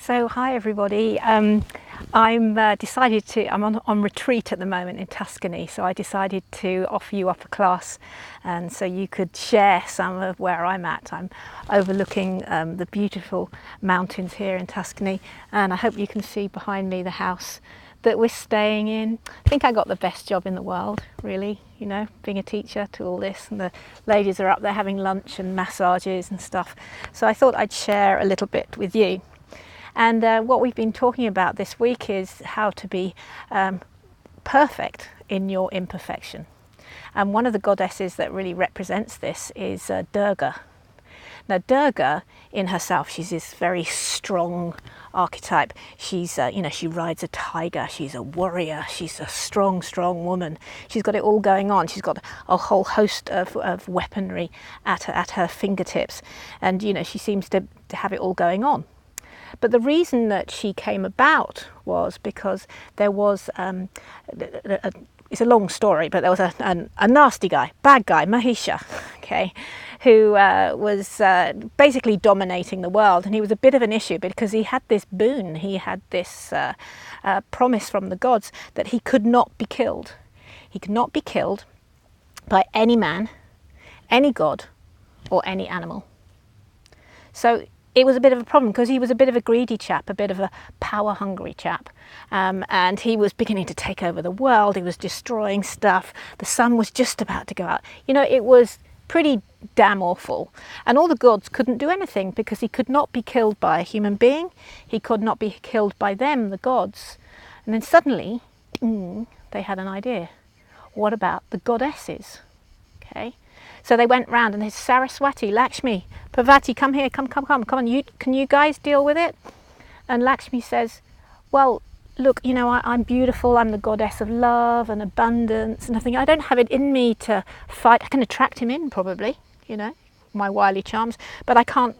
So hi everybody. I'm on retreat at the moment in Tuscany, so I decided to offer you up a class, and so you could share some of where I'm at. I'm overlooking the beautiful mountains here in Tuscany, and I hope you can see behind me the house that we're staying in. I think I got the best job in the world, really, you know, being a teacher to all this, and the ladies are up there having lunch and massages and stuff. So I thought I'd share a little bit with you. And what we've been talking about this week is how to be perfect in your imperfection. And one of the goddesses that really represents this is Durga. Now Durga in herself, she's this very strong archetype. She's, she rides a tiger, she's a warrior, she's a strong woman. She's got it all going on. She's got a whole host of weaponry at her fingertips. And, she seems to have it all going on. But the reason that she came about was because there was, it's a long story, but there was a nasty guy, bad guy, Mahisha, okay, who was basically dominating the world. And he was a bit of an issue because he had this boon, he had this promise from the gods that he could not be killed. He could not be killed by any man, any god, or any animal. So it was a bit of a problem because he was a bit of a greedy chap, a bit of a power-hungry chap, and he was beginning to take over the world. He was destroying stuff. The sun was just about to go out. It was pretty damn awful. And all the gods couldn't do anything because he could not be killed by a human being. He could not be killed by them, the gods. And then suddenly, they had an idea. What about the goddesses? Okay. So they went round and they said, Saraswati, Lakshmi, Parvati, come here, come on, can you guys deal with it? And Lakshmi says, well, look, I'm beautiful, I'm the goddess of love and abundance and everything. I don't have it in me to fight. I can attract him in probably, my wily charms, but I can't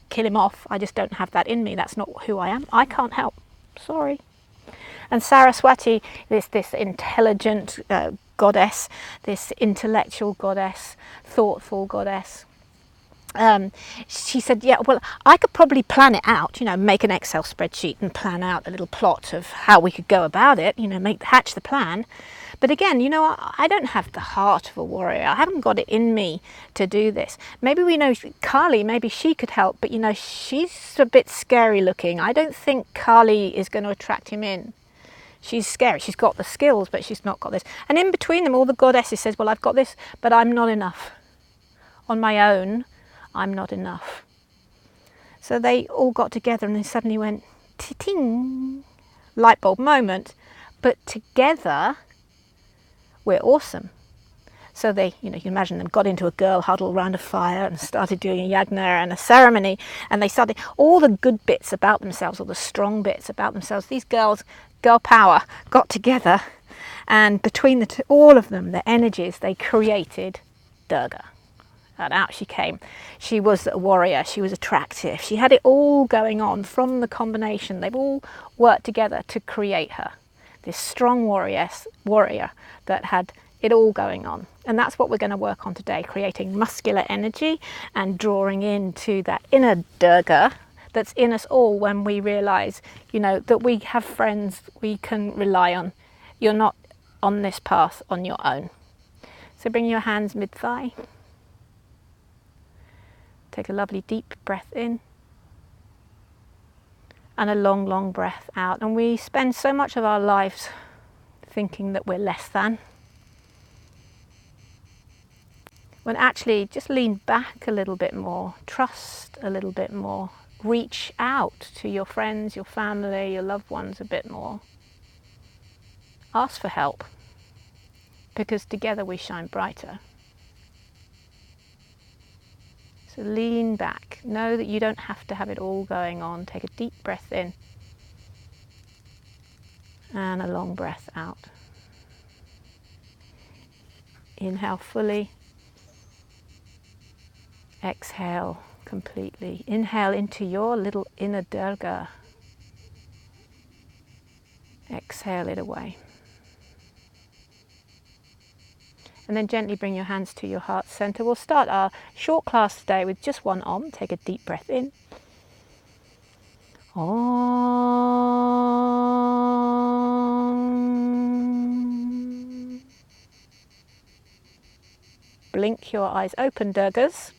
kill him off. I just don't have that in me. That's not who I am. I can't help. Sorry. And Saraswati, this intelligent goddess, this intellectual goddess, thoughtful goddess, she said, yeah, well, I could probably plan it out, make an Excel spreadsheet and plan out a little plot of how we could go about it, hatch the plan. But again, I don't have the heart of a warrior. I haven't got it in me to do this. Maybe we know Kali, maybe she could help, but she's a bit scary looking. I don't think Kali is going to attract him in. She's scary. She's got the skills, but she's not got this. And in between them, all the goddesses says, well, I've got this, but I'm not enough. On my own, I'm not enough. So they all got together and they suddenly went, ting, light bulb moment. But together, we're awesome. So they, you can imagine them got into a girl huddle around a fire and started doing a yagna and a ceremony. And they started all the good bits about themselves, all the strong bits about themselves. These girls, girl power, got together, and between all of them, their energies, they created Durga. And out she came. She was a warrior. She was attractive. She had it all going on from the combination. They've all worked together to create her, this strong warrior that had it all going on. And that's what we're going to work on today, creating muscular energy and drawing into that inner Durga that's in us all when we realize, that we have friends we can rely on. You're not on this path on your own. So bring your hands mid-thigh. Take a lovely deep breath in. And a long breath out. And we spend so much of our lives thinking that we're less than, when actually just lean back a little bit more, trust a little bit more, reach out to your friends, your family, your loved ones a bit more. Ask for help, because together we shine brighter. So lean back. Know that you don't have to have it all going on. Take a deep breath in and a long breath out. Inhale fully. Exhale completely. Inhale into your little inner Durga. Exhale it away. And then gently bring your hands to your heart center. We'll start our short class today with just one Om. Take a deep breath in. Om. blink your eyes open, Durgas.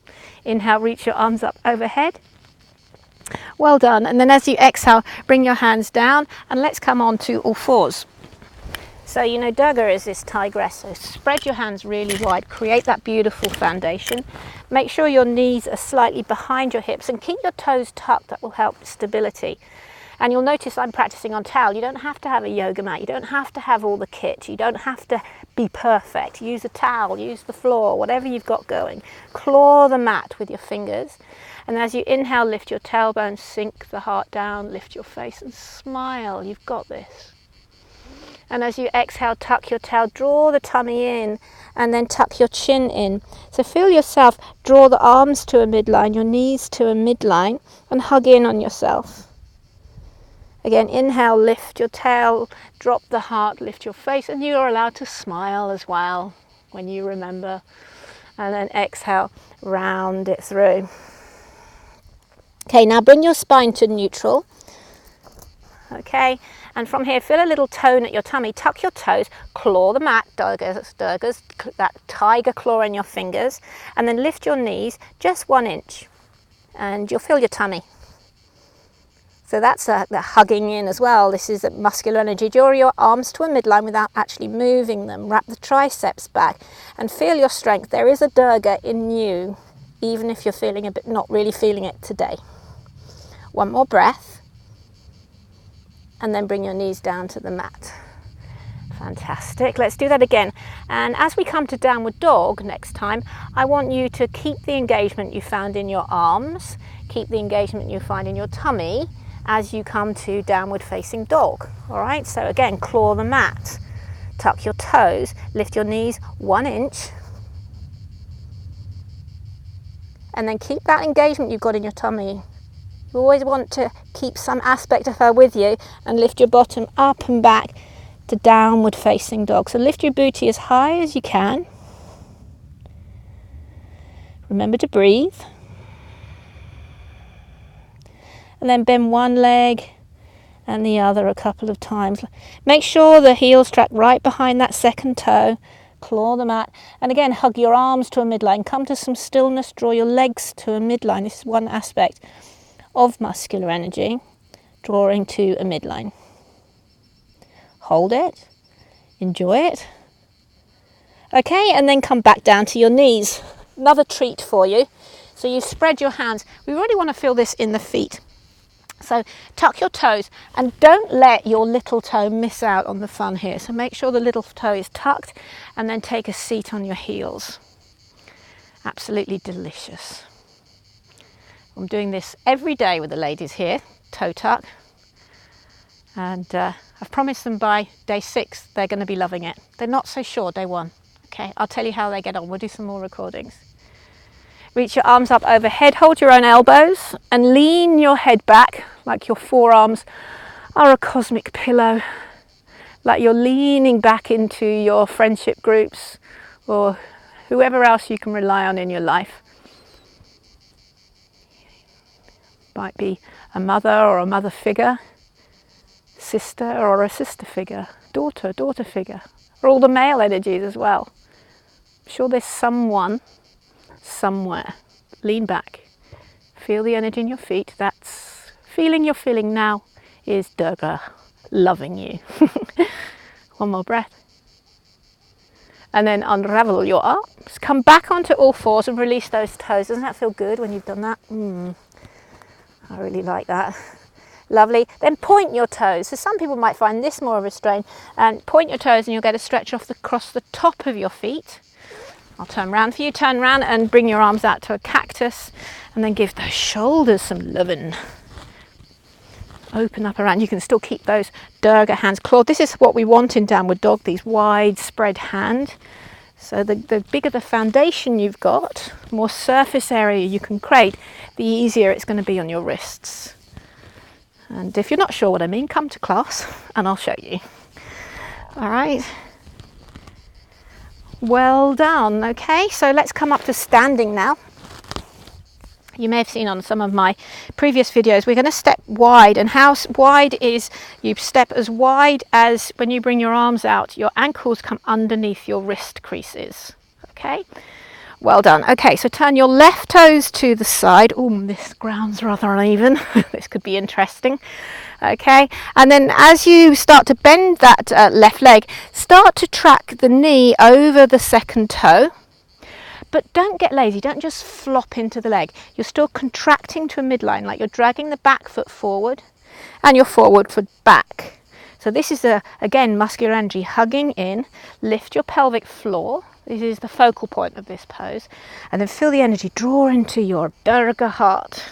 Inhale, reach your arms up overhead. Well done. And then as you exhale, bring your hands down and let's come on to all fours. So you know Durga is this tigress, so spread your hands really wide, create that beautiful foundation. Make sure your knees are slightly behind your hips and keep your toes tucked, that will help stability. And you'll notice I'm practicing on towel. You don't have to have a yoga mat, you don't have to have all the kit, you don't have to be perfect. Use a towel, use the floor, whatever you've got going. Claw the mat with your fingers. And as you inhale, lift your tailbone, sink the heart down, lift your face and smile. You've got this. And as you exhale, tuck your tail, draw the tummy in, and then tuck your chin in. So feel yourself draw the arms to a midline, your knees to a midline, and hug in on yourself. Again, inhale, lift your tail, drop the heart, lift your face, and you're allowed to smile as well when you remember. And then exhale, round it through. Okay, now bring your spine to neutral. Okay, and from here, feel a little tone at your tummy, tuck your toes, claw the mat, Durgas, that tiger claw in your fingers, and then lift your knees just 1 inch, and you'll feel your tummy. So that's the hugging in as well. This is muscular energy. Draw your arms to a midline without actually moving them. Wrap the triceps back and feel your strength. There is a Durga in you, even if you're feeling a bit, not really feeling it today. One more breath. And then bring your knees down to the mat. Fantastic. Let's do that again. And as we come to downward dog next time, I want you to keep the engagement you found in your arms, keep the engagement you find in your tummy as you come to downward facing dog. All right, so again, claw the mat, tuck your toes, lift your knees 1 inch, and then keep that engagement you've got in your tummy. You always want to keep some aspect of her with you and lift your bottom up and back to downward facing dog. So lift your booty as high as you can. Remember to breathe. And then bend one leg and the other a couple of times. Make sure the heels track right behind that second toe. Claw the mat. And again, hug your arms to a midline. Come to some stillness. Draw your legs to a midline. This is one aspect of muscular energy, drawing to a midline. Hold it, enjoy it. Okay, and then come back down to your knees. Another treat for you. So you spread your hands. We really want to feel this in the feet. So tuck your toes and don't let your little toe miss out on the fun here. So make sure the little toe is tucked and then take a seat on your heels. Absolutely delicious. I'm doing this every day with the ladies here, toe tuck, and I've promised them by day 6 they're going to be loving it. They're not so sure day 1. Okay, I'll tell you how they get on. We'll do some more recordings. Reach your arms up overhead, hold your own elbows and lean your head back like your forearms are a cosmic pillow, like you're leaning back into your friendship groups or whoever else you can rely on in your life. Might be a mother or a mother figure, sister or a sister figure, daughter figure, or all the male energies as well. I'm sure there's someone, somewhere. Lean back. Feel the energy in your feet. That's feeling you're feeling now is Durga loving you. One more breath. And then unravel your arms. Come back onto all fours and release those toes. Doesn't that feel good when you've done that? I really like that. Lovely. Then point your toes. So some people might find this more of a strain. And point your toes and you'll get a stretch across the top of your feet. I'll turn round for you. Turn round and bring your arms out to a cactus. And then give those shoulders some loving. Open up around. You can still keep those Durga hands clawed. This is what we want in downward dog, these wide spread hand. So the bigger the foundation you've got, more surface area you can create, the easier it's going to be on your wrists. And if you're not sure what I mean, come to class and I'll show you. All right. Well done. Okay, so let's come up to standing now. You may have seen on some of my previous videos, we're going to step wide, and how wide is you step as wide as when you bring your arms out, your ankles come underneath your wrist creases. Okay, Well done. Okay, so turn your left toes to the side. Oh, this ground's rather uneven. This could be interesting. Okay, and then as you start to bend that left leg, start to track the knee over the second toe. But don't get lazy, don't just flop into the leg. You're still contracting to a midline, like you're dragging the back foot forward and your forward foot back. So this is, again, muscular energy, hugging in, lift your pelvic floor. This is the focal point of this pose. And then feel the energy, draw into your Durga heart.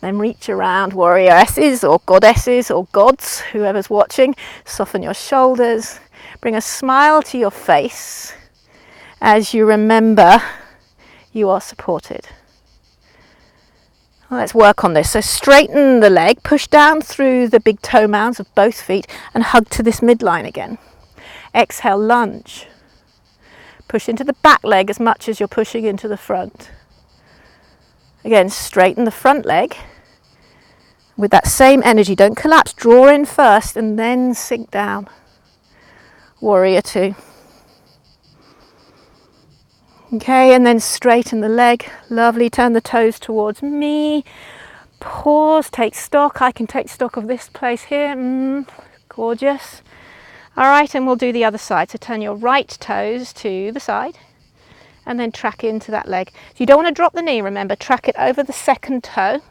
Then reach around, warrioresses or goddesses or gods, whoever's watching. Soften your shoulders, bring a smile to your face as you remember you are supported. Well, let's work on this. So straighten the leg, push down through the big toe mounds of both feet and hug to this midline again. Exhale, lunge. Push into the back leg as much as you're pushing into the front. Again, straighten the front leg with that same energy. Don't collapse, draw in first and then sink down. Warrior two. Okay, and then straighten the leg. Lovely, turn the toes towards me. Pause, take stock. I can take stock of this place here. Gorgeous. All right, and we'll do the other side. So turn your right toes to the side and then track into that leg. So you don't want to drop the knee, remember, track it over the second toe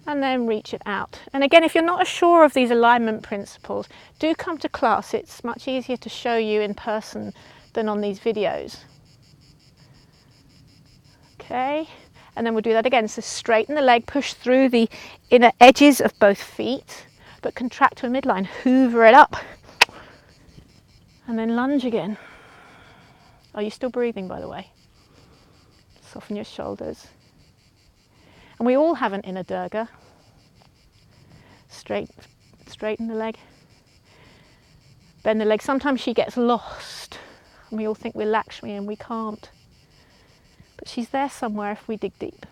and then reach it out. And again, if you're not sure of these alignment principles, do come to class. It's much easier to show you in person than on these videos. Okay, and then we'll do that again. So straighten the leg, push through the inner edges of both feet, but contract to a midline, hoover it up, and then lunge again. Are you still breathing, by the way? Soften your shoulders. And we all have an inner Durga. Straighten the leg, bend the leg. Sometimes she gets lost, and we all think we're Lakshmi, and we can't. But she's there somewhere if we dig deep.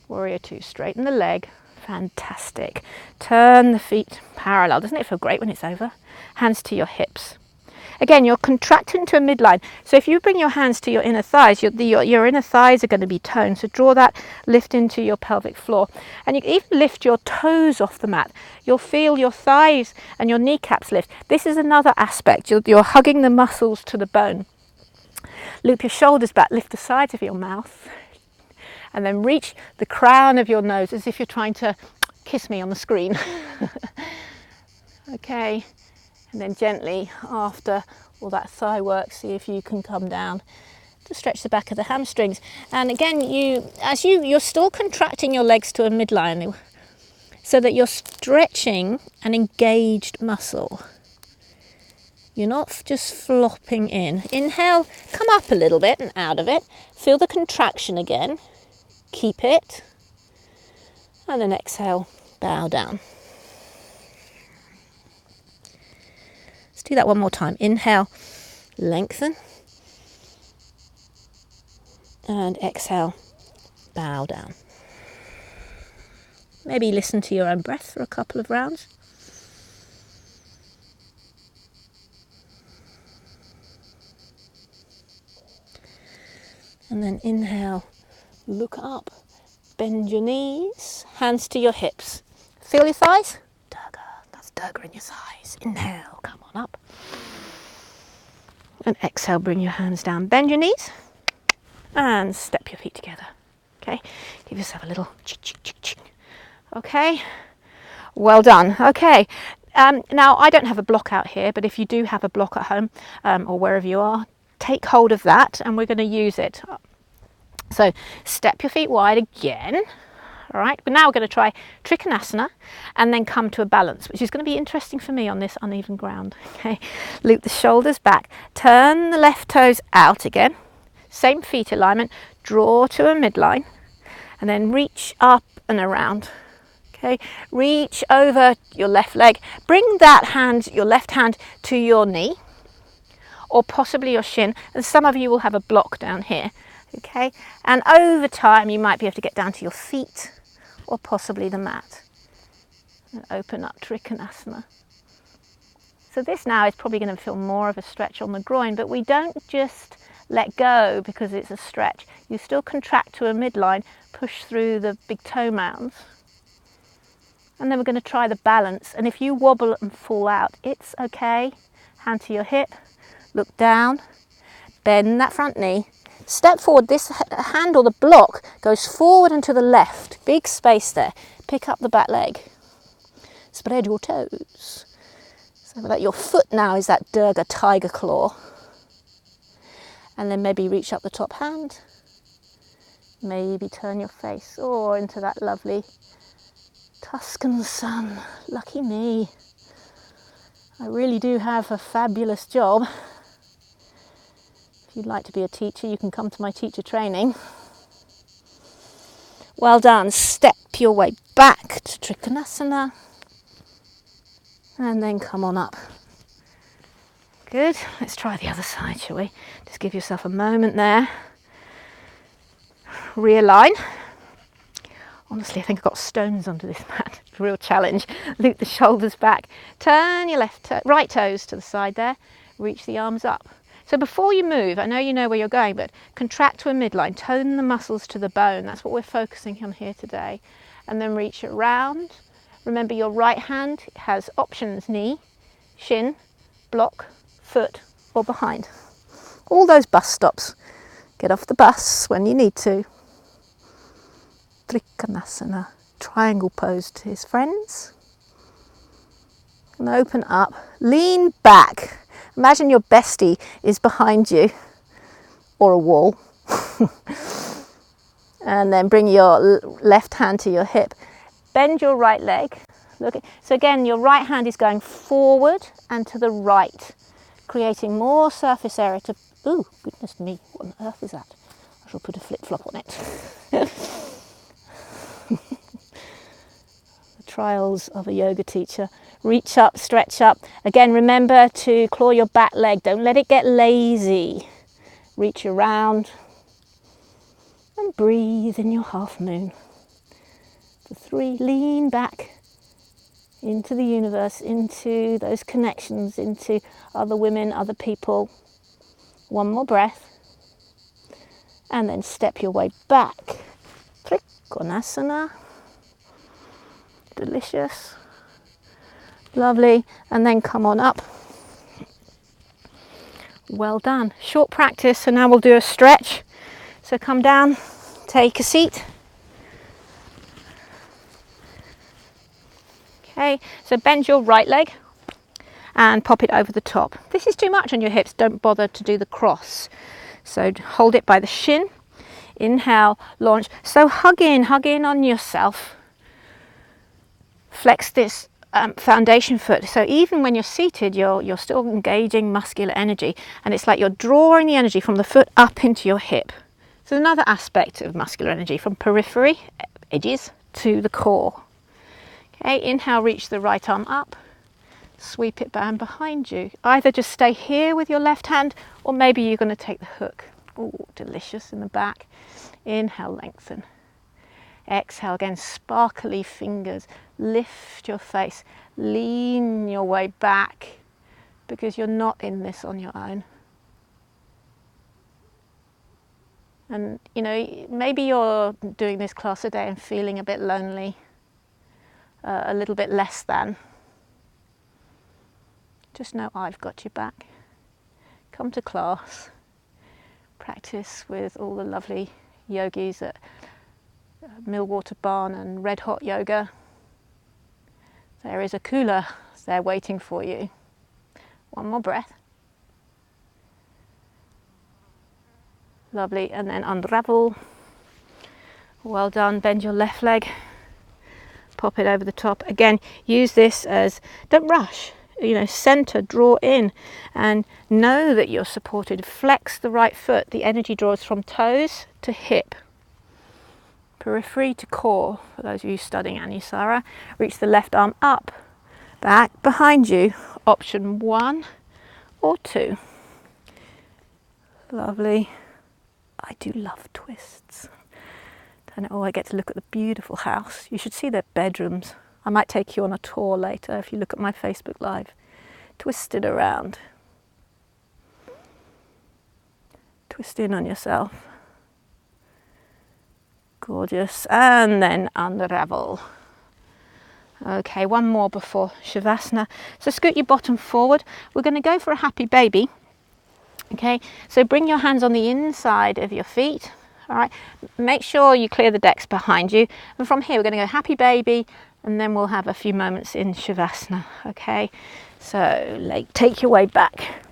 Warrior two, straighten the leg. Fantastic. Turn the feet parallel. Doesn't it feel great when it's over? Hands to your hips. Again, you're contracting to a midline. So if you bring your hands to your inner thighs, your inner thighs are going to be toned. So draw that lift into your pelvic floor. And you can even lift your toes off the mat. You'll feel your thighs and your kneecaps lift. This is another aspect. You're hugging the muscles to the bone. Loop your shoulders back, lift the sides of your mouth, and then reach the crown of your nose as if you're trying to kiss me on the screen. Okay, and then gently, after all that thigh work, see if you can come down to stretch the back of the hamstrings. And again, you're still contracting your legs to a midline so that you're stretching an engaged muscle. You're not just flopping in. Inhale, come up a little bit and out of it. Feel the contraction again. Keep it. And then exhale, bow down. Let's do that one more time. Inhale, lengthen. And exhale, bow down. Maybe listen to your own breath for a couple of rounds. And then inhale, look up, bend your knees, hands to your hips. Feel your thighs? Durga, that's Durga in your thighs. Inhale, come on up. And exhale, bring your hands down, bend your knees, and step your feet together. Okay, give yourself a little chick. Okay, well done. Okay, now I don't have a block out here, but if you do have a block at home or wherever you are, take hold of that and we're going to use it. So step your feet wide again. All right, but now we're going to try Trikonasana and then come to a balance, which is going to be interesting for me on this uneven ground. Okay, loop the shoulders back, turn the left toes out again, same feet alignment, draw to a midline and then reach up and around. Okay, reach over your left leg, bring that hand, your left hand to your knee or possibly your shin, and some of you will have a block down here. Okay, and over time you might be able to get down to your feet or possibly the mat. And open up Trikonasana. So this now is probably going to feel more of a stretch on the groin, but we don't just let go because it's a stretch. You still contract to a midline, push through the big toe mounds. And then we're going to try the balance. And if you wobble and fall out, it's okay. Hand to your hip, look down, bend that front knee, step forward. This handle, the block, goes forward and to the left. Big space there. Pick up the back leg. Spread your toes. So that your foot now is that Durga tiger claw. And then maybe reach up the top hand. Maybe turn your face or into that lovely Tuscan sun. Lucky me. I really do have a fabulous job. If you'd like to be a teacher, you can come to my teacher training. Well done. Step your way back to Trikonasana. And then come on up. Good. Let's try the other side, shall we? Just give yourself a moment there. Realign. Honestly, I think I've got stones under this mat. It's a real challenge. Loop the shoulders back. Turn your right toes to the side there. Reach the arms up. So before you move, I know you know where you're going, but contract to a midline. Tone the muscles to the bone. That's what we're focusing on here today. And then reach it round. Remember, your right hand has options: knee, shin, block, foot, or behind. All those bus stops. Get off the bus when you need to. Trikonasana, triangle pose to his friends. And open up, lean back. Imagine your bestie is behind you or a wall. And then bring your left hand to your hip. Bend your right leg. Look. So again, your right hand is going forward and to the right, creating more surface area to... Ooh, goodness me, what on earth is that? I shall put a flip-flop on it. The trials of a yoga teacher. Reach up, stretch up. Again, remember to claw your back leg. Don't let it get lazy. Reach around and breathe in your half moon. For 3, lean back into the universe, into those connections, into other women, other people. 1 more breath. And then step your way back. Trikonasana. Delicious. Lovely. And then come on up. Well done. Short practice. So now we'll do a stretch. So come down, take a seat. Okay, so bend your right leg and pop it over the top. If this is too much on your hips, don't bother to do the cross. So hold it by the shin. Inhale, launch. So hug in on yourself. Flex this foundation foot. So even when you're seated, you're still engaging muscular energy, and it's like you're drawing the energy from the foot up into your hip. So another aspect of muscular energy, from periphery, edges, to the core. Okay, inhale, reach the right arm up, sweep it down behind you. Either just stay here with your left hand, or maybe you're going to take the hook. Oh, delicious in the back. Inhale, lengthen. Exhale, again, sparkly fingers. Lift your face, lean your way back, because you're not in this on your own. And you know, maybe you're doing this class today and feeling a bit lonely, a little bit less than. Just know I've got your back. Come to class, practice with all the lovely yogis at Millwater Barn and Red Hot Yoga. There is a cooler there waiting for you. 1 more breath. Lovely, and then unravel. Well done. Bend your left leg, pop it over the top. Again, use this as, don't rush, you know, center, draw in, and know that you're supported. Flex the right foot. The energy draws from toes to hip, periphery to core. For those of you studying Anusara, reach the left arm up, back, behind you. Option 1 or 2. Lovely. I do love twists. And oh, I get to look at the beautiful house. You should see their bedrooms. I might take you on a tour later if you look at my Facebook Live. Twist it around. Twist in on yourself. Gorgeous. And then unravel. Okay, one more before Shavasana. So scoot your bottom forward. We're going to go for a happy baby. Okay, so bring your hands on the inside of your feet. All right, make sure you clear the decks behind you. And from here, we're going to go happy baby, and then we'll have a few moments in Shavasana. Okay, so take your way back.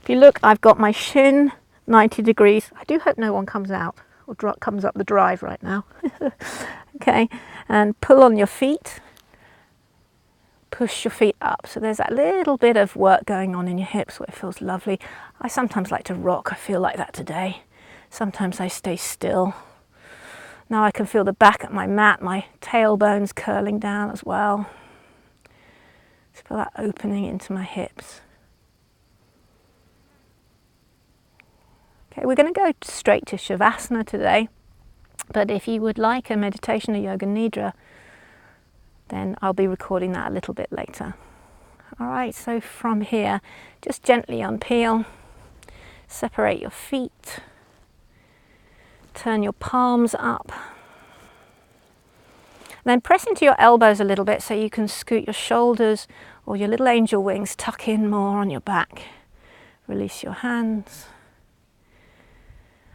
If you look, I've got my shin 90 degrees. I do hope no one comes out or comes up the drive right now. Okay, and pull on your feet. Push your feet up. So there's that little bit of work going on in your hips where it feels lovely. I sometimes like to rock. I feel like that today. Sometimes I stay still. Now I can feel the back of my mat, my tailbones curling down as well. Just feel that opening into my hips. Okay, we're going to go straight to Shavasana today. But if you would like a meditation or yoga nidra, then I'll be recording that a little bit later. All right, so from here, just gently unpeel, separate your feet, turn your palms up, then press into your elbows a little bit so you can scoot your shoulders or your little angel wings, tuck in more on your back. Release your hands.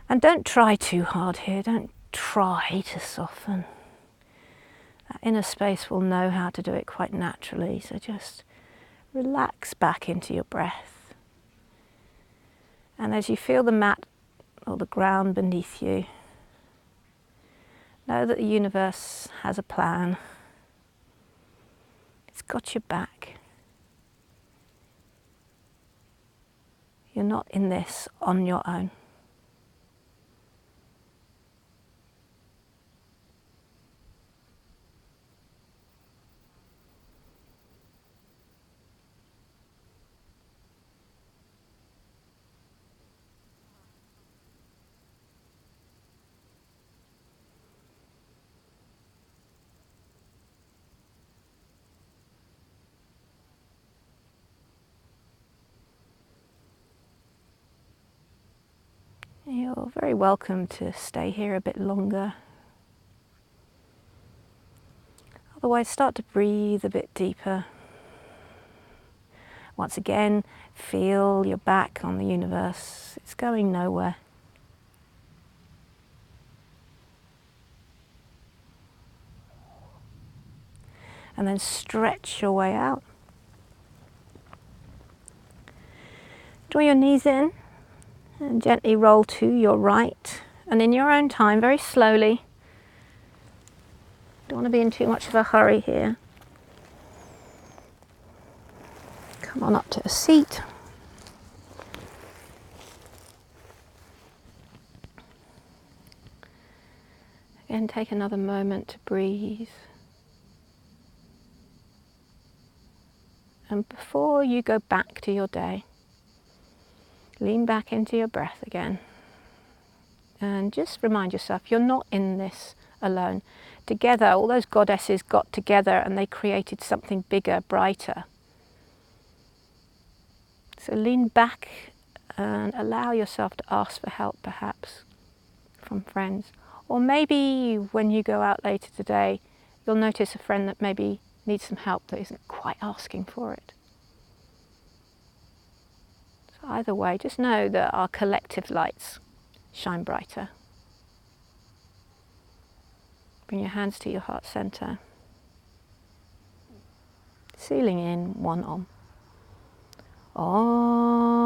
And don't try too hard here, don't try to soften. That inner space will know how to do it quite naturally, so just relax back into your breath. And as you feel the mat or the ground beneath you, know that the universe has a plan. It's got your back. You're not in this on your own. You're very welcome to stay here a bit longer. Otherwise, start to breathe a bit deeper. Once again, feel your back on the universe. It's going nowhere. And then stretch your way out. Draw your knees in and gently roll to your right. And in your own time, very slowly, don't want to be in too much of a hurry here. Come on up to a seat. Again, take another moment to breathe. And before you go back to your day, lean back into your breath again. And just remind yourself, you're not in this alone. Together, all those goddesses got together and they created something bigger, brighter. So lean back and allow yourself to ask for help, perhaps, from friends. Or maybe when you go out later today, you'll notice a friend that maybe needs some help that isn't quite asking for it. So either way, just know that our collective lights shine brighter. Bring your hands to your heart center. Sealing in one Om. Om.